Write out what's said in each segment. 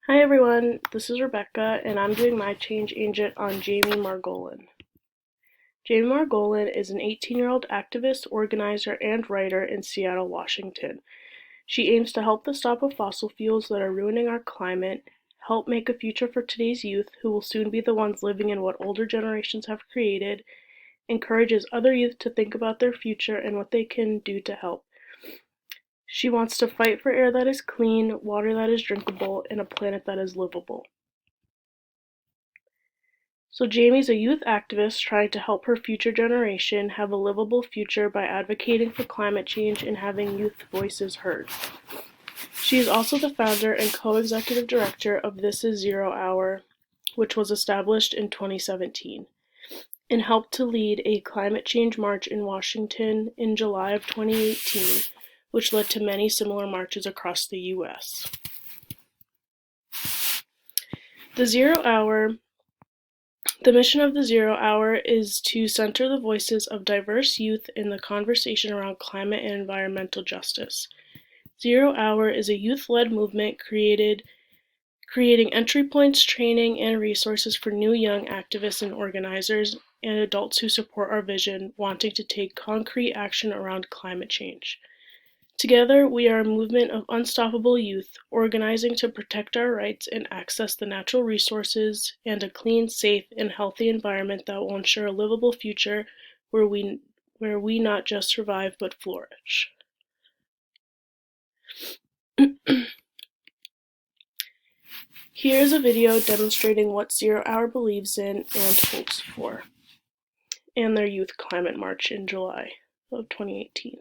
Hi everyone, this is Rebecca and I'm doing my change agent on Jamie Margolin. Jamie Margolin is an 18-year-old activist, organizer, and writer in Seattle, Washington. She aims to help the stop of fossil fuels that are ruining our climate, help make a future for today's youth who will soon be the ones living in what older generations have created, encourages other youth to think about their future and what they can do to help. She wants to fight for air that is clean, water that is drinkable, and a planet that is livable. So Jamie's a youth activist trying to help her future generation have a livable future by advocating for climate change and having youth voices heard. She is also the founder and co-executive director of This Is Zero Hour, which was established in 2017, and helped to lead a climate change march in Washington in July of 2018, which led to many similar marches across the U.S. The mission of the Zero Hour is to center the voices of diverse youth in the conversation around climate and environmental justice. Zero Hour is a youth-led movement creating entry points, training, and resources for new young activists and organizers and adults who support our vision, wanting to take concrete action around climate change. Together, we are a movement of unstoppable youth, organizing to protect our rights and access the natural resources and a clean, safe, and healthy environment that will ensure a livable future where we not just survive but flourish. Here is a video demonstrating what Zero Hour believes in and hopes for, and their youth climate march in July of 2018.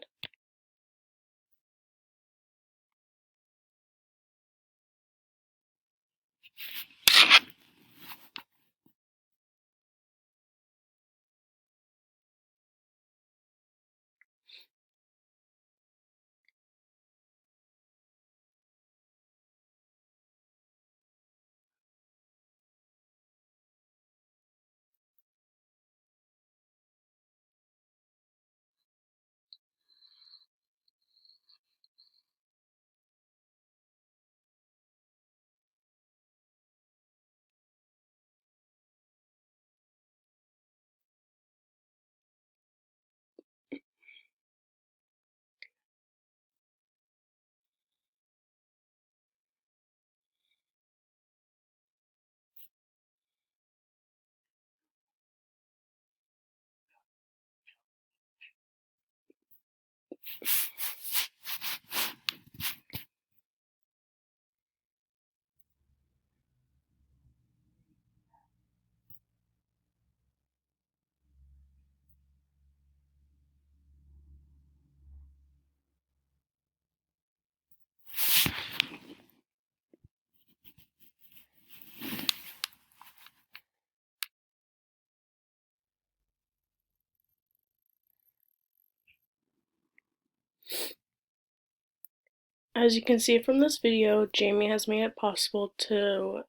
As you can see from this video, Jamie has made it possible to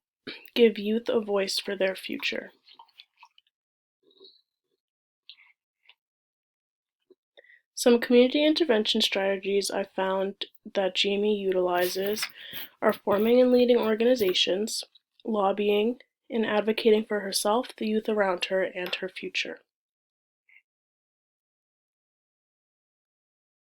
give youth a voice for their future. Some community intervention strategies I found that Jamie utilizes are forming and leading organizations, lobbying, and advocating for herself, the youth around her, and her future.